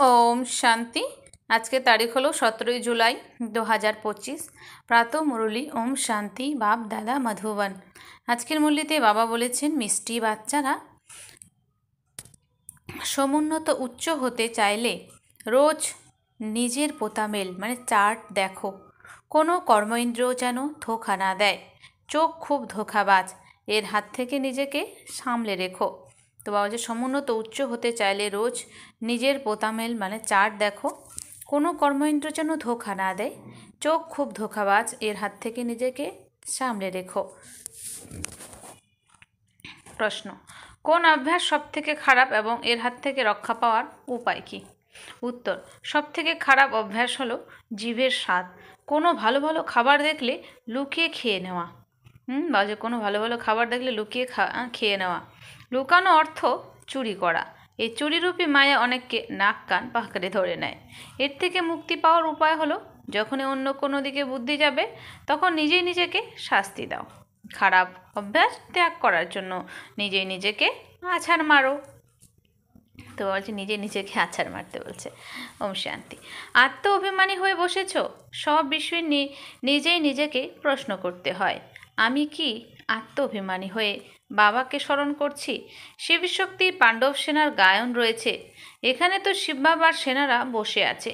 ओम शांति। आज के तारीख हलो 17 जुलाई 2025। प्रातः मुरली ओम शांति बाप दादा मधुबन। आजकेर मुरलीते बाबा बोलेছেন मिष्टि बाच्चारा সমুন্নত উচ্চ হতে চাইলে রোজ নিজের পোতামেল মানে চার্ট দেখো। কোনো কর্মেন্দ্রিয় যেন ধোঁকা না দেয়। চোখ খুব ধোঁকাবাজ, এর হাত থেকে নিজেকে সামলে রেখো। তো বাবা যে সমুন্নত উচ্চ হতে চাইলে রোজ নিজের পোতামেল মানে চার্ট দেখো। কোনো কর্মেন্দ্রিয় যেন ধোঁকা না দেয়। চোখ খুব ধোঁকাবাজ, এর হাত থেকে নিজেকে সামলে রেখো। প্রশ্ন, কোন অভ্যাস সবথেকে খারাপ এবং এর হাত থেকে রক্ষা পাওয়ার উপায় কি? উত্তর, সবথেকে খারাপ অভ্যাস হলো জিভের স্বাদ। কোনো ভালো ভালো খাবার দেখলে লুকিয়ে খেয়ে নেওয়া। বা যে কোনো ভালো ভালো খাবার দেখলে লুকিয়ে খেয়ে নেওয়া। লুকানো অর্থ চুরি করা। এই চুরিরূপী মায়া অনেককে নাক কান পাকড়ে ধরে নেয়। এর থেকে মুক্তি পাওয়ার উপায় হলো যখনই অন্য কোনো দিকে বুদ্ধি যাবে তখন নিজেই নিজেকে শাস্তি দাও। খারাপ অভ্যাস ত্যাগ করার জন্য নিজেই নিজেকে আছাড় মারো। তো বলছে নিজে নিজেকে আছাড় মারতে বলছে। ওম শান্তি। আত্ম অভিমানী হয়ে বসেছ, সব বিষয় নিয়ে নিজেই নিজেকে প্রশ্ন করতে হয়। আমি কি আত্ম অভিমানী হয়ে বাবাকে স্মরণ করছি? শিবশক্তি পাণ্ডব সেনার গায়ন রয়েছে, এখানে তো শিব বাবার সেনারা বসে আছে,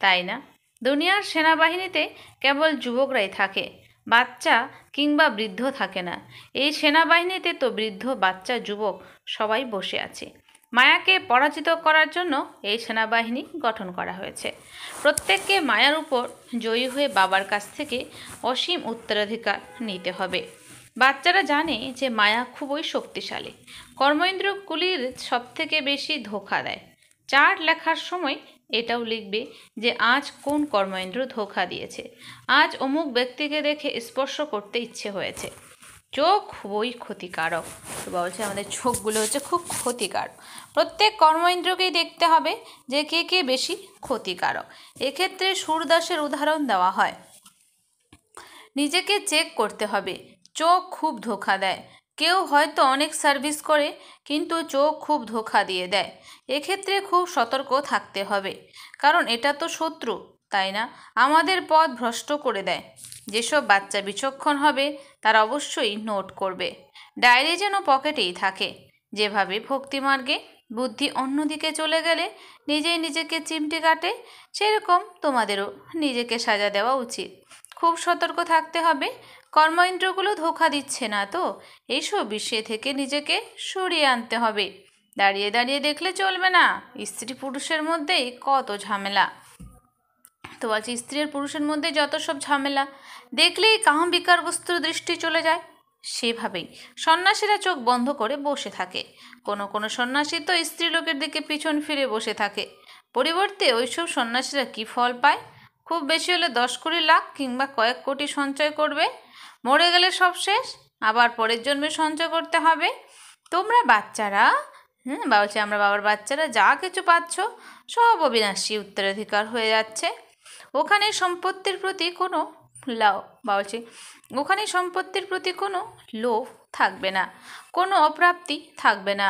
তাই না? দুনিয়ার সেনাবাহিনীতে কেবল যুবকরাই থাকে, বাচ্চা কিংবা বৃদ্ধ থাকে না। এই সেনাবাহিনীতে তো বৃদ্ধ, বাচ্চা, যুবক সবাই বসে আছে। মায়াকে পরাজিত করার জন্য এই সেনাবাহিনী গঠন করা হয়েছে। প্রত্যেককে মায়ার উপর জয়ী হয়ে বাবার কাছ থেকে অসীম উত্তরাধিকার নিতে হবে। বাচ্চারা জানে যে মায়া খুবই শক্তিশালী। কর্মেন্দ্রিয়গুলির সবথেকে বেশি ধোঁকা দেয়। চার্ট লেখার সময় এটাও লিখবে যে আজ কোন কর্মেন্দ্রিয় ধোঁকা দিয়েছে। আজ অমুক ব্যক্তিকে দেখে স্পর্শ করতে ইচ্ছে হয়েছে। চোখ খুবই ক্ষতিকারক। তো বলছে আমাদের চোখগুলো হচ্ছে খুব ক্ষতিকারক। প্রত্যেক কর্মেন্দ্রিয়কেই দেখতে হবে যে কে কে বেশি ক্ষতিকারক। এক্ষেত্রে সূরদাসের উদাহরণ দেওয়া হয়। নিজেকে চেক করতে হবে। চোখ খুব ধোঁকা দেয়। কেউ হয়তো অনেক সার্ভিস করে কিন্তু চোখ খুব ধোঁকা দিয়ে দেয়। এক্ষেত্রে খুব সতর্ক থাকতে হবে, কারণ এটা তো শত্রু, তাই না? আমাদের পথ ভ্রষ্ট করে দেয়। যেসব বাচ্চা বিচক্ষণ হবে তারা অবশ্যই নোট করবে। ডায়েরি যেন পকেটেই থাকে। যেভাবে ভক্তিমার্গে বুদ্ধি অন্যদিকে চলে গেলে নিজেই নিজেকে চিমটি কাটে, সেরকম তোমাদেরও নিজেকে সাজা দেওয়া উচিত। খুব সতর্ক থাকতে হবে। কর্মেন্দ্রগুলো ধোঁকা দিচ্ছে না তো, এইসব বিষয় থেকে নিজেকে সরিয়ে আনতে হবে। দাঁড়িয়ে দাঁড়িয়ে দেখলে চলবে না। স্ত্রী পুরুষের মধ্যেই কত ঝামেলা। তো বলছি স্ত্রী আর পুরুষের মধ্যে যত সব ঝামেলা, দেখলেই কাম বিকার বস্তুর দৃষ্টি চলে যায়। সেভাবেই সন্ন্যাসীরা চোখ বন্ধ করে বসে থাকে। কোনো কোনো সন্ন্যাসী তো স্ত্রী লোকের দিকে পিছন ফিরে বসে থাকে। পরিবর্তে ওইসব সন্ন্যাসীরা কি ফল পায়? খুব বেশি হলে 10-20 লাখ কিংবা কয়েক কোটি সঞ্চয় করবে। মরে গেলে সব শেষ, আবার পরের জন্মে সঞ্চয় করতে হবে। তোমরা বাচ্চারা বলছে আমরা বাবার বাচ্চারা যা কিছু পাচ্ছ সব অবিনাশী উত্তরাধিকার হয়ে যাচ্ছে। ওখানে সম্পত্তির প্রতি কোনো বলছি ওখানে সম্পত্তির প্রতি কোনো লোভ থাকবে না, কোনো অপ্রাপ্তি থাকবে না,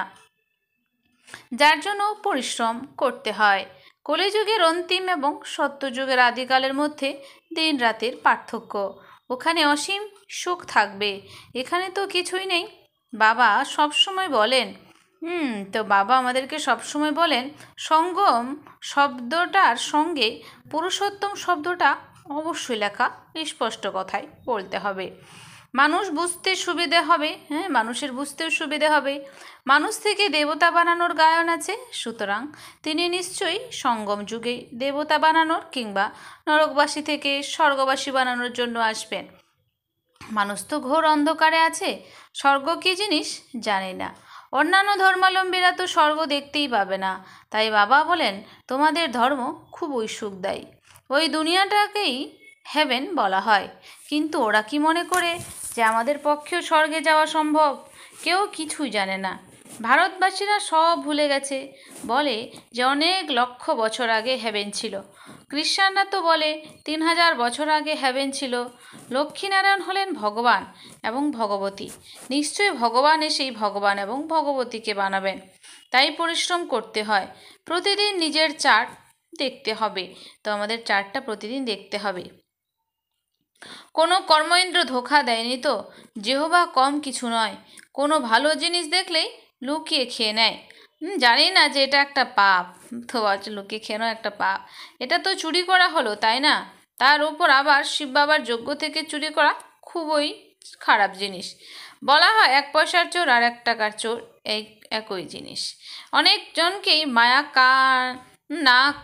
যার জন্য পরিশ্রম করতে হয়। কলিযুগের অন্তিম এবং সত্যযুগের আদিকালের মধ্যে দিন রাতের পার্থক্য। ওখানে অসীম সুখ থাকবে, এখানে তো কিছুই নেই। বাবা সবসময় বলেন তো বাবা আমাদেরকে সবসময় বলেন সঙ্গম শব্দটার সঙ্গে পুরুষোত্তম শব্দটা অবশ্যই লেখা স্পষ্ট কথায় বলতে হবে। মানুষ বুঝতে সুবিধে হবে, মানুষের বুঝতেও সুবিধে হবে। মানুষ থেকে দেবতা বানানোর গায়ন আছে, সুতরাং তিনি নিশ্চয়ই সঙ্গম যুগে দেবতা বানানোর কিংবা নরকবাসী থেকে স্বর্গবাসী বানানোর জন্য আসবেন। মানুষ তো ঘোর অন্ধকারে আছে, স্বর্গ কী জিনিস জানে না। অন্যান্য ধর্মাবলম্বীরা তো স্বর্গ দেখতেই পাবে না। তাই বাবা বলেন তোমাদের ধর্ম খুবই সুখদায়ী। ওই দুনিয়াটাকেই হেভেন বলা হয়। কিন্তু ওরা কি মনে করে যে আমাদের পক্ষেও স্বর্গে যাওয়া সম্ভব? কেউ কিছুই জানে না। ভারতবাসীরা সব ভুলে গেছে, বলে যে অনেক লক্ষ বছর আগে হেভেন ছিল। খ্রিস্টানরা তো বলে 3000 বছর আগে হেভেন ছিল। লক্ষ্মীনারায়ণ হলেন ভগবান এবং ভগবতী। নিশ্চয়ই ভগবান এসেই ভগবান এবং ভগবতীকে বানাবেন। তাই পরিশ্রম করতে হয়। প্রতিদিন নিজের চার্ট দেখতে হবে। তো আমাদের চার্টটা প্রতিদিন দেখতে হবে। কোনো কর্মেন্দ্র ধোঁকা দেয়নি তো? যেহোবা কম কিছু নয়। কোনো ভালো জিনিস দেখলেই লুকিয়ে খেয়ে নেয়। জানি না যে এটা একটা পাপ। তো লুকিয়ে খেয়ে একটা পাপ। এটা তো চুরি করা হলো, তাই না? তার উপর আবার শিব বাবার যজ্ঞ থেকে চুরি করা খুবই খারাপ জিনিস। বলা হয় 1 পয়সার চোর আর 1 টাকার চোর একই জিনিস। অনেকজনকেই মায়া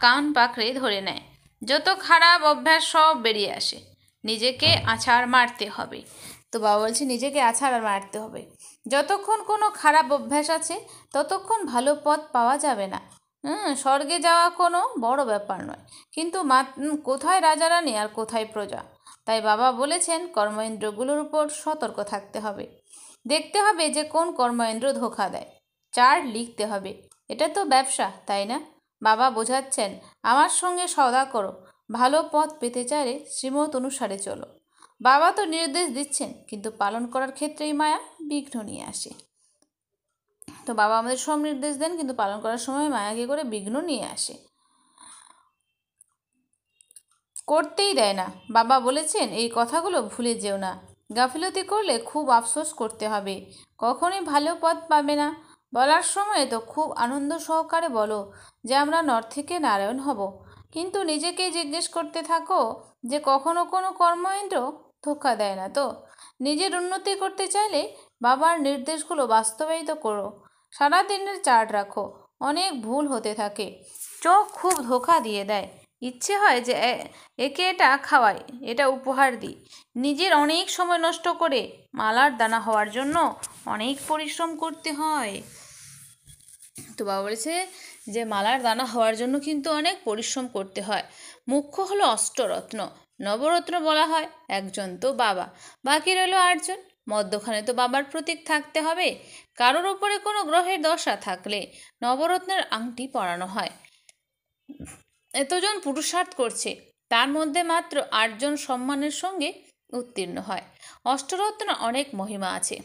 কান পাকড়ে ধরে নেয়। যত খারাপ অভ্যাস সব বেরিয়ে আসে। নিজেকে আছাড় মারতে হবে। তো বাবা বলছে নিজেকে আছাড় মারতে হবে। যতক্ষণ কোনো খারাপ অভ্যাস আছে ততক্ষণ ভালো পথ পাওয়া যাবে না। স্বর্গে যাওয়া কোনো বড় ব্যাপার নয়, কিন্তু কোথায় রাজা রানী আর কোথায় প্রজা। তাই বাবা বলেছেন কর্মেন্দ্রগুলোর উপর সতর্ক থাকতে হবে। দেখতে হবে যে কোন কর্মেন্দ্র ধোঁকা দেয়। চার্ট লিখতে হবে। এটা তো ব্যবসা, তাই না? বাবা বোঝাচ্ছেন আমার সঙ্গে সওদা করো। ভালো পথ পেতে চাইলে শ্রীমত অনুসারে চলো। বাবা তো নির্দেশ দিচ্ছেন, কিন্তু পালন করার ক্ষেত্রেই মায়া বিঘ্ন নিয়ে আসে। তো বাবা আমাদের সব নির্দেশ দেন, কিন্তু পালন করার সময় মায়া কী করে বিঘ্ন নিয়ে আসে, করতেই দেয় না। বাবা বলেছেন এই কথাগুলো ভুলে যেও না। গাফিলতি করলে খুব আফসোস করতে হবে। কখনোই ভালো পথ পাবে না। বলার সময় তো খুব আনন্দ সহকারে বলো যে আমরা নর থেকে নারায়ণ হব, কিন্তু নিজেকেই জিজ্ঞেস করতে থাকো যে কখনো কোনো কর্মেন্দ্র ধোঁকা দেয় না তো? নিজের উন্নতি করতে চাইলে বাবার নির্দেশগুলো বাস্তবায়িত করো। সারাদিনের চার্ট রাখো। অনেক ভুল হতে থাকে। চোখ খুব ধোঁকা দিয়ে দেয়। ইচ্ছে হয় যে একে এটা খাওয়াই, এটা উপহার দিই। নিজের অনেক সময় নষ্ট করে মালার দানা হওয়ার জন্য অনেক পরিশ্রম করতে হয়। তো বাবা বলেছে যে মালার দানা হওয়ার জন্য কিন্তু অনেক পরিশ্রম করতে হয়। মুখ্য হলো অষ্টরত্ন, নবরত্ন বলা হয়। একজন তো বাবা, বাকি রইল 8 জন। মধ্যখানে তো বাবার প্রতীক থাকতে হবে। কারোর উপরে কোনো গ্রহের দশা থাকলে নবরত্নের আংটি পরানো হয়। এতজন পুরুষার্থ করছে, তার মধ্যে মাত্র 8 জন সম্মানের সঙ্গে উত্তীর্ণ হয়। অষ্টরত্ন অনেক মহিমা আছে।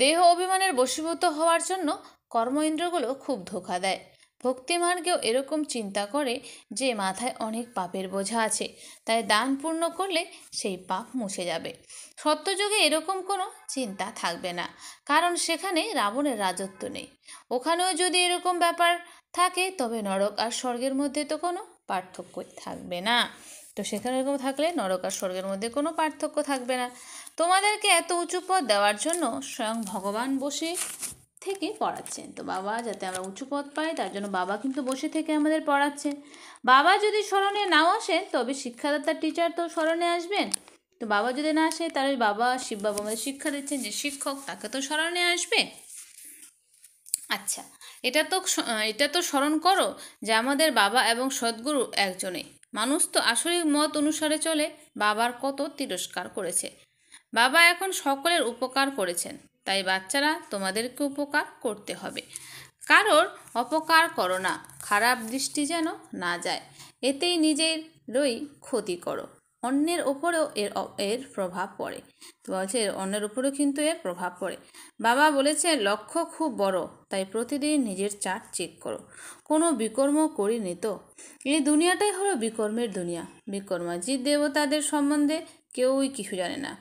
দেহ অভিমানের বশীভূত হওয়ার জন্য কর্ম ইন্দ্রগুলো খুব ধোঁকা দেয়। ভক্তিমার্গেও এরকম চিন্তা করে যে মাথায় অনেক পাপের বোঝা আছে, তাই দান পূর্ণ করলে সেই পাপ মুছে যাবে। সত্যযুগে এরকম কোনো চিন্তা থাকবে না, কারণ সেখানে রাবণের রাজত্ব নেই। ওখানেও যদি এরকম ব্যাপার থাকে তবে নরক আর স্বর্গের মধ্যে তো কোনো পার্থক্যই থাকবে না। তো সেখানে এরকম থাকলে নরক আর স্বর্গের মধ্যে কোনো পার্থক্য থাকবে না। তোমাদেরকে এত উঁচু পদ দেওয়ার জন্য স্বয়ং ভগবান বসে থেকে পড়াচ্ছেন। তো বাবা যাতে আমরা উঁচু পদ পাই তার জন্য বাবা কিন্তু বসে থেকে আমাদের পড়াচ্ছেন। বাবা যদি স্মরণে নাও আসেন তবে শিক্ষাদাতার টিচার তো স্মরণে আসবেন। তো বাবা যদি না আসে তাহলে বাবা শিব বাবা আমাদের শিক্ষা দিচ্ছেন যে শিক্ষক, তাকে তো স্মরণে আসবে। আচ্ছা, এটা তো স্মরণ করো যে আমাদের বাবা এবং সদ্গুরু একজনেই। মানুষ তো আসরিক মত অনুসারে চলে। বাবার কত তিরস্কার করেছে। বাবা এখন সকলের উপকার করেছেন, তাই বাচ্চারা তোমাদেরকে উপকার করতে হবে। কারোর অপকার করো না, খারাপ দৃষ্টি যেন না যায়। এতেই নিজেরই ক্ষতি করো। অন্যের ওপরেও এর প্রভাব পড়ে। তো বলছে অন্যের উপরেও কিন্তু এর প্রভাব পড়ে। বাবা বলেছে লক্ষ্য খুব বড়, তাই প্রতিদিন নিজের চার্ট চেক করো। কোনো বিকর্ম করিনি তো? এই দুনিয়াটাই হলো বিকর্মের দুনিয়া। বিকর্মাজিৎ দেবতাদের সম্বন্ধে কেউই কিছু জানে না।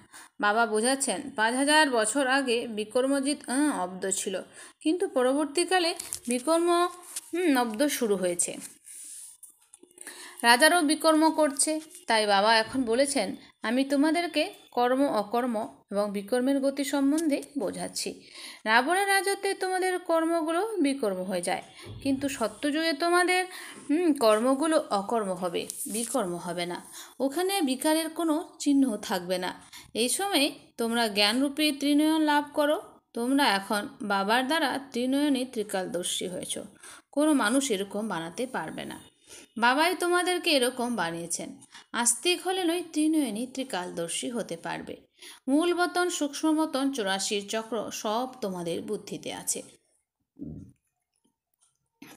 বাবা বোঝাচ্ছেন 5000 বছর আগে বিকর্মজিৎ অব্দ ছিল, কিন্তু পরবর্তীকালে বিকর্ম অব্দ শুরু হয়েছে। রাজারও বিকর্ম করছে। তাই বাবা এখন বলেছেন আমি তোমাদেরকে কর্ম অকর্ম এবং বিকর্মের গতি সম্বন্ধে বোঝাচ্ছি। রাবণের রাজত্বে তোমাদের কর্মগুলো বিকর্ম হয়ে যায়, কিন্তু সত্যযুগে তোমাদের কর্মগুলো অকর্ম হবে, বিকর্ম হবে না। ওখানে বিকারের কোনো চিহ্ন থাকবে না। এই সময়ে তোমরা জ্ঞানরূপী ত্রিনয়ন লাভ করো। তোমরা এখন বাবার দ্বারা ত্রিনয়নে ত্রিকালদর্শী হয়েছ। কোনো মানুষ এরকম বানাতে পারবে না। বাবাই তোমাদেরকে এরকম বানিয়েছেন। আস্তিক হলে নয় ত্রিনয়নী ত্রিকালদর্শী হতে পারবে। মূল বতন, সূক্ষ্ম বতন, 84 চক্র সব তোমাদের বুদ্ধিতে আছে।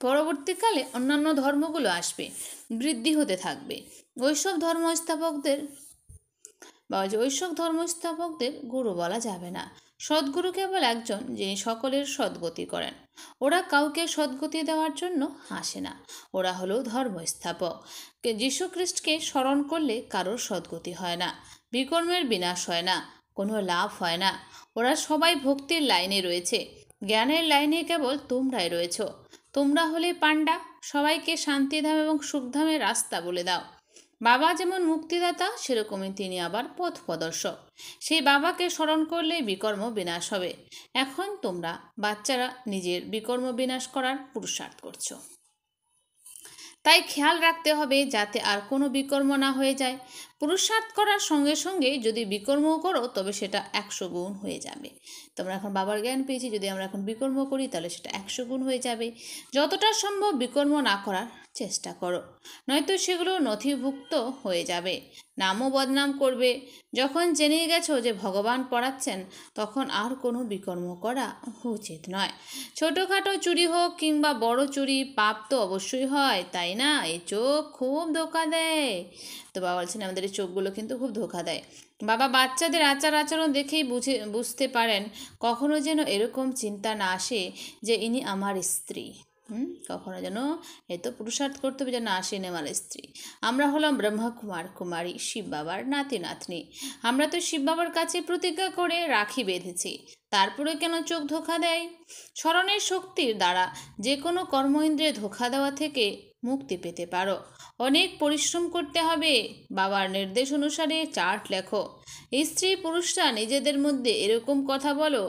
পরবর্তীকালে অন্যান্য ধর্মগুলো আসবে, বৃদ্ধি হতে থাকবে। ওইসব ধর্মস্থাপকদের গুরু বলা যাবে না। সদ্গুরু কেবল একজন, যিনি সকলের সদ্গতি করেন। ওরা কাউকে সদ্গতি দেওয়ার জন্য আসে না। ওরা হলো ধর্মস্থাপক। যীশুখ্রিস্টকে স্মরণ করলে কারোর সদ্গতি হয় না, বিকর্মের বিনাশ হয় না, কোনো লাভ হয় না। ওরা সবাই ভক্তির লাইনে রয়েছে, জ্ঞানের লাইনে কেবল তোমরাই রয়েছ। তোমরা হলে পাণ্ডা, সবাইকে শান্তিধাম এবং সুখধামের রাস্তা বলে দাও। বাবা যেমন মুক্তিদাতা, সেরকমই তিনি আবার পথ প্রদর্শক। সেই বাবাকে স্মরণ করলে বিকর্ম বিনাশ হবে। এখন তোমরা বাচ্চারা নিজের বিকর্ম বিনাশ করার পুরুষার্থ করছো। তাই খেয়াল রাখতে হবে যাতে আর কোনো বিকর্ম না হয়ে যায়। পুরুষার্থ করার সঙ্গে সঙ্গে যদি বিকর্মও করো তবে সেটা 100 গুণ হয়ে যাবে। তোমরা এখন বাবার জ্ঞান পেয়েছি, যদি আমরা এখন বিকর্ম করি তাহলে সেটা 100 গুণ হয়ে যাবে। যতটা সম্ভব বিকর্ম না করার চেষ্টা করো, নয়তো সেগুলো নথিভুক্ত হয়ে যাবে, নামও বদনাম করবে। যখন জেনে গেছো যে ভগবান পড়াচ্ছেন, তখন আর কোনো বিকর্ম করা উচিত নয়। ছোটোখাটো চুরি হোক কিংবা বড় চুরি, পাপ তো অবশ্যই হয়, তাই না? এই চোখ খুব ধোঁকা দেয়। তো বাবা বলছেন আমাদের এই চোখগুলো কিন্তু খুব ধোঁকা দেয়। বাবা বাচ্চাদের আচার আচরণ দেখেই বুঝতে পারেন, কখনো যেন এরকম চিন্তা না আসে যে ইনি আমার স্ত্রী। কখনো যেন এত পুরুষার্থ করতে হবে যেন আসেন আমার স্ত্রী। আমরা হলাম ব্রহ্মকুমার কুমারী, শিব বাবার নাতি নাতনি। আমরা তো শিব বাবার কাছে প্রতিজ্ঞা করে রাখি বেঁধেছি, তারপরে কেন চোখ ধোঁকা দেয়? স্মরণের শক্তির দ্বারা যে কোনো কর্ম ইন্দ্রিয়ে ধোঁকা দেওয়া থেকে মুক্তি পেতে পারো। অনেক পরিশ্রম করতে হবে। বাবার নির্দেশ অনুসারে চার্ট লেখো। স্ত্রী পুরুষরা নিজেদের মধ্যে এরকম কথা বলো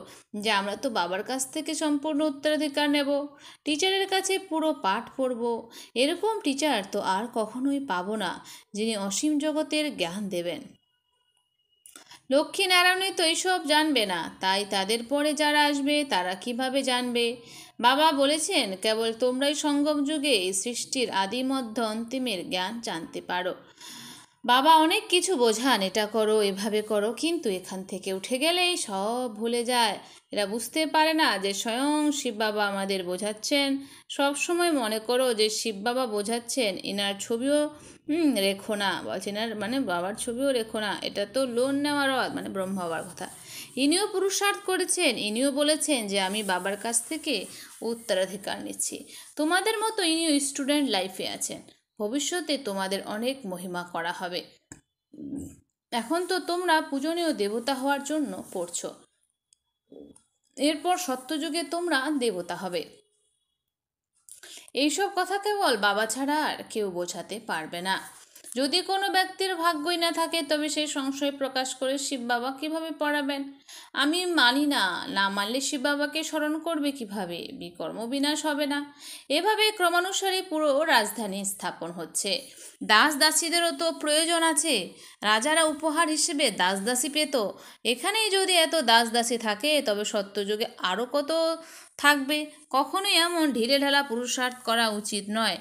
যে আমরা তো বাবার কাছ থেকে সম্পূর্ণ উত্তরাধিকার নেব, টিচারের কাছে পুরো পাঠ পড়ব। এরকম টিচার তো আর কখনোই পাবো না, যিনি অসীম জগতের জ্ঞান দেবেন। লক্ষ্মীনারায়ণই তো এইসব জানবে না, তাই তাদের পরে যারা আসবে তারা কিভাবে জানবে? বাবা বলেছেন কেবল তোমরাই সঙ্গম যুগে এই সৃষ্টির আদি মধ্য অন্তিমের জ্ঞান জানতে পারো। বাবা অনেক কিছু বোঝান, এটা করো এভাবে করো, কিন্তু এখান থেকে উঠে গেলেই সব ভুলে যায়। এরা বুঝতে পারে না যে স্বয়ং শিব বাবা আমাদের বোঝাচ্ছেন। সব সময় মনে করো যে শিব বাবা বোঝাচ্ছেন, এনার ছবিও রেখো না। বলছে এনার মানে বাবার ছবিও রেখো না, এটা তো লোন নেওয়ার মানে ব্রহ্ম বাবার কথা। ইনিও পুরুষার্থ করেছেন, ইনিও বলেছেন যে আমি বাবার কাছ থেকে উত্তরাধিকার নিচ্ছি। তোমাদের মতো ইনিও স্টুডেন্ট লাইফে আছেন, ভবিষ্যতে তোমাদের অনেক মহিমা করা হবে। এখন তো তোমরা পূজনীয় দেবতা হওয়ার জন্য পড়ছো, এরপর সত্যযুগে তোমরা দেবতা হবে। এইসব কথা কেবল বাবা ছাড়া আর কেউ বোঝাতে পারবে না। যদি কোনো ব্যক্তির ভাগ্যই না থাকে তবে সেই সংশয় প্রকাশ করে শিব বাবা কীভাবে পড়াবেন? আমি মানি না, না মানলে শিব বাবাকে স্মরণ করবে কিভাবে? বিকর্ম বিনাশ হবে না। এভাবে ক্রমানুসারে পুরো রাজধানী স্থাপন হচ্ছে। দাস দাসীদেরও তো প্রয়োজন আছে। রাজারা উপহার হিসেবে দাস দাসী পেত। এখানেই যদি এত দাস দাসী থাকে তবে সত্যযুগে আরও কত থাকবে। কখনোই এমন ঢিলে ঢালা পুরুষার্থ করা উচিত নয়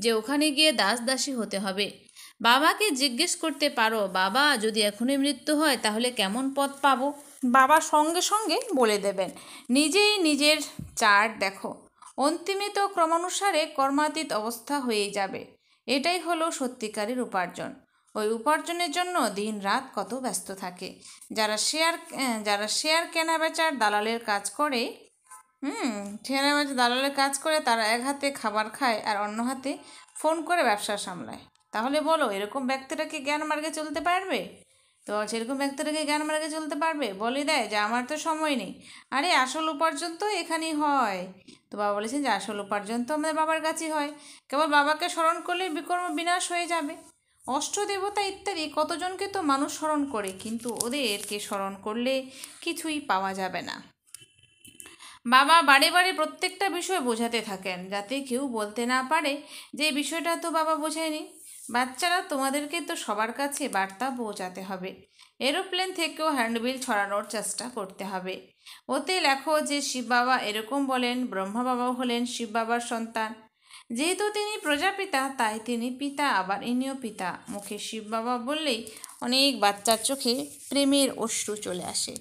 যে ওখানে গিয়ে দাস দাসী হতে হবে। বাবাকে জিজ্ঞেস করতে পারো, বাবা যদি এখনই মৃত্যু হয় তাহলে কেমন পথ পাবো? বাবা সঙ্গে সঙ্গে বলে দেবেন। নিজেই নিজের চার্ট দেখো, অন্তিমে তো ক্রমানুসারে কর্মাতীত অবস্থা হয়েই যাবে। এটাই হলো সত্যিকারের উপার্জন। ওই উপার্জনের জন্য দিন রাত কত ব্যস্ত থাকে। যারা শেয়ার কেনা বেচার দালালের কাজ করে দালালের কাজ করে, তারা এক হাতে খাবার খায় আর অন্য হাতে ফোন করে ব্যবসা সামলায়। তাহলে বলো এরকম ব্যক্তিরা কি জ্ঞান মার্গে চলতে পারবে? তো সেরকম ব্যক্তিরা কি জ্ঞান মার্গে চলতে পারবে? বলে দেয় যে আমার তো সময় নেই। আরে আসল উপার্জন তো এখানেই হয়। তো বাবা বলেছেন যে আসল উপার্জন তো আমাদের বাবার কাছেই হয়। কেবল বাবাকে স্মরণ করলেই বিকর্ম বিনাশ হয়ে যাবে। অষ্টদেবতা ইত্যাদি কতজনকে তো মানুষ স্মরণ করে, কিন্তু ওদেরকে স্মরণ করলে কিছুই পাওয়া যাবে না। বাবা বারে বারে প্রত্যেকটা বিষয় বোঝাতে থাকেন, যাতে কেউ বলতে না পারে যে বিষয়টা তো বাবা বোঝায়নি। বাচ্চারা তোমাদেরকে তো সবার কাছে বার্তা পৌঁছাতে হবে। এরোপ্লেন থেকেও হ্যান্ডবিল ছড়ানোর চেষ্টা করতে হবে। ওতে লেখো যে শিব বাবা এরকম বলেন, ব্রহ্মা বাবাও হলেন শিব বাবার সন্তান। যেহেতু তিনি প্রজাপিতা তাই তিনি পিতা, আবার ইনিও পিতা। মুখে শিব বাবা বললেই অনেক বাচ্চার চোখে প্রেমের অশ্রু চলে আসে।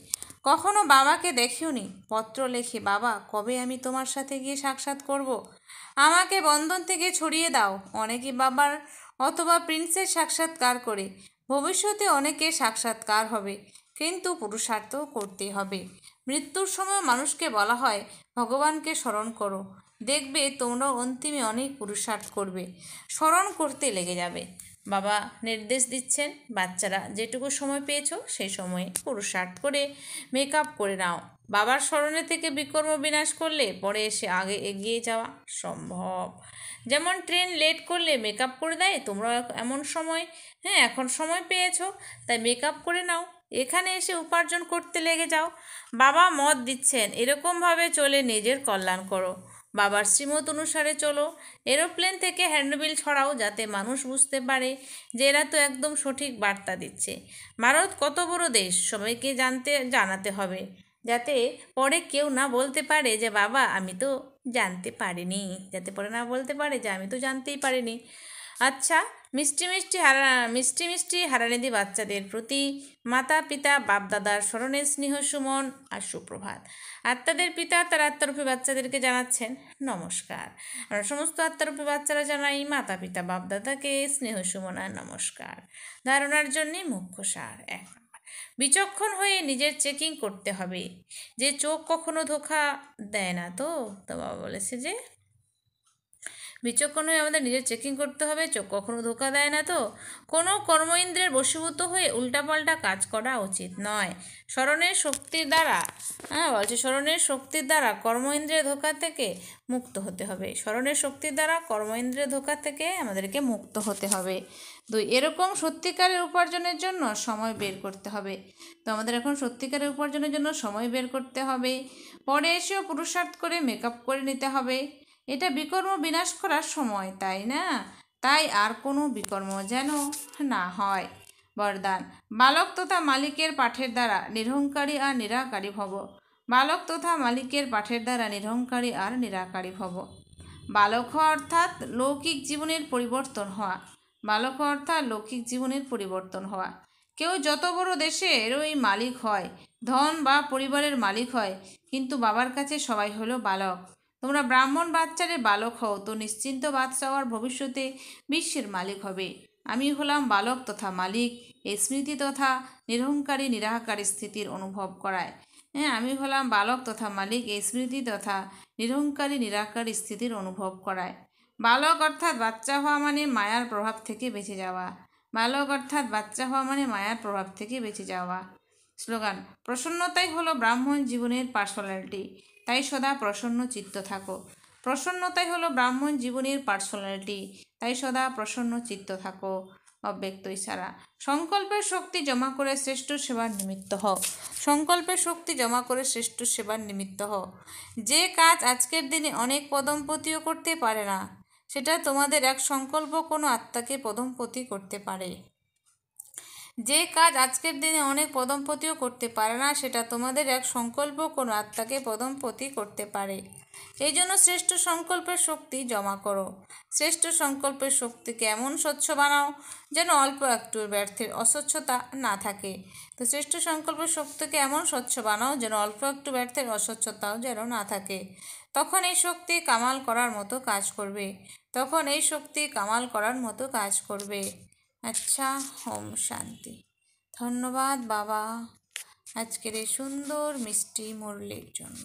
কখনো বাবাকে দেখিওনি, পত্র লেখে, বাবা কবে আমি তোমার সাথে গিয়ে সাক্ষাৎ করব? আমাকে বন্ধন থেকে ছড়িয়ে দাও। অনেকে বাবার অথবা প্রিন্সের সাক্ষাৎকার করে, ভবিষ্যতে অনেকের সাক্ষাৎকার হবে, কিন্তু পুরুষার্থ করতে হবে। মৃত্যুর সময় মানুষকে বলা হয় ভগবানকে স্মরণ করো, দেখবে তোমরা অন্তিমে অনেক পুরুষার্থ করবে, স্মরণ করতে লেগে যাবে। বাবা নির্দেশ দিচ্ছেন, বাচ্চারা যেটুকু সময় পেয়েছো সেই সময়ে পুরুষার্থ করে মেকআপ করে নাও। বাবার স্মরণে থেকে বিকর্ম বিনাশ করলে পরে এসে আগে এগিয়ে যাওয়া সম্ভব। যেমন ট্রেন লেট করলে মেকআপ করে দেয়, তোমরা এমন সময় এখন সময় পেয়েছো, তাই মেকআপ করে নাও, এখানে এসে উপার্জন করতে লেগে যাও। বাবা মত দিচ্ছেন, এরকমভাবে চলে নিজের কল্যাণ করো, বাবার শ্রীমত অনুসারে চলো। এরোপ্লেন থেকে হ্যান্ডবিল ছড়াও, যাতে মানুষ বুঝতে পারে যে এরা তো একদম সঠিক বার্তা দিচ্ছে। ভারত কত বড় দেশ, সবাইকে জানাতে হবে, যাতে পরে কেউ না বলতে পারে যে বাবা আমি তো জানতে পারিনি, যাতে পরে না বলতে পারে যে আমি তো জানতেই পারিনি। আচ্ছা, মিষ্টি মিষ্টি হারানিধি বাচ্চাদের প্রতি মাতা পিতা বাপদাদার স্মরণে স্নেহ সুমন আর সুপ্রভাত। আত্মাদের পিতা তার আত্মারূপী বাচ্চাদেরকে জানাচ্ছেন নমস্কার। আমরা সমস্ত আত্মারূপী বাচ্চারা জানাই মাতা পিতা বাপদাদাকে স্নেহ সুমন আর নমস্কার। ধারণার জন্যে মুখ্য সার: 1 নম্বর, বিচক্ষণ হয়ে নিজের চেকিং করতে হবে, যে চোখ কখনো ধোঁকা দেয় না। তো বাবা বলেছে যে বিচক্ষণ হয়ে আমাদের নিজের চেকিং করতে হবে, চোখ কখনো ধোঁকা দেয় না। তো কোনো কর্ম ইন্দ্রিয়ের বশীভূত হয়ে উল্টাপাল্টা কাজ করা উচিত নয়। স্মরণের শক্তির দ্বারা স্মরণের শক্তির দ্বারা কর্ম ইন্দ্রিয়ের ধোঁকা থেকে মুক্ত হতে হবে। স্মরণের শক্তির দ্বারা কর্ম ইন্দ্রিয়ের ধোঁকা থেকে আমাদেরকে মুক্ত হতে হবে। 2, এরকম সত্যিকারের উপার্জনের জন্য সময় বের করতে হবে। তো আমাদের এখন সত্যিকারের উপার্জনের জন্য সময় বের করতে হবে। পরে এসেও পুরুষার্থ করে মেকআপ করে নিতে হবে। এটা বিকর্ম বিনাশ করার সময়, তাই না? তাই আর কোনো বিকর্ম যেন না হয়। বরদান: বালক তথা মালিকের পাঠের দ্বারা নিরহংকারী আর নিরাকারী ভব। বালক তথা মালিকের পাঠের দ্বারা নিরহংকারী আর নিরাকারী ভব। বালক হওয়া অর্থাৎ লৌকিক জীবনের পরিবর্তন হওয়া। বালক হওয়া অর্থাৎ লৌকিক জীবনের পরিবর্তন হওয়া। কেউ যত বড় দেশেরই মালিক হয়, ধন বা পরিবারের মালিক হয়, কিন্তু বাবার কাছে সবাই হলো বালক। তোমরা ব্রাহ্মণ বাচ্চারে বালক হও, তো নিশ্চিন্ত বাদশাহ আর ভবিষ্যতে বিশ্বের মালিক হবে। আমি হলাম বালক তথা মালিক, এই স্মৃতি তথা নিরহংকারী নিরাকারী স্থিতির অনুভব করায়। আমি হলাম বালক তথা মালিক, এই স্মৃতি তথা নিরহংকারী নিরাকারী স্থিতির অনুভব করায়। বালক অর্থাৎ বাচ্চা হওয়া মানে মায়ার প্রভাব থেকে বেঁচে যাওয়া। বালক অর্থাৎ বাচ্চা হওয়া মানে মায়ার প্রভাব থেকে বেঁচে যাওয়া। স্লোগান: প্রসন্নতাই হলো ব্রাহ্মণ জীবনের পার্সোনালিটি, তাই সদা প্রসন্ন চিত্ত থাকো। প্রসন্নতাই হলো ব্রাহ্মণ জীবনের পার্সোনালিটি, তাই সদা প্রসন্ন চিত্ত থাকো। অব্যক্ত ইশারা: সংকল্পের শক্তি জমা করে শ্রেষ্ঠ সেবার নিমিত্ত হও। সংকল্পের শক্তি জমা করে শ্রেষ্ঠ সেবার নিমিত্ত হও। যে কাজ আজকের দিনে অনেক পদমপতিও করতে পারে না, সেটা তোমাদের এক সংকল্প কোনো আত্মাকে পদমপতি করতে পারে। যে কাজ আজকের দিনে অনেক পদমপতিও করতে পারে না, সেটা তোমাদের এক সংকল্প কোনো আত্মাকে পদমপতি করতে পারে। এই জন্য শ্রেষ্ঠ সংকল্পের শক্তি জমা করো। শ্রেষ্ঠ সংকল্পের শক্তিকে এমন স্বচ্ছ বানাও যেন অল্প একটু ব্যর্থের অস্বচ্ছতা না থাকে। তো শ্রেষ্ঠ সংকল্পের শক্তিকে এমন স্বচ্ছ বানাও যেন অল্প একটু ব্যর্থের অস্বচ্ছতাও যেন না থাকে। তখন এই শক্তি কামাল করার মতো কাজ করবে। তখন এই শক্তি কামাল করার মতো কাজ করবে। আচ্ছা, ওম শান্তি। ধন্যবাদ বাবা আজকের এই সুন্দর মিষ্টি মুরলির জন্য।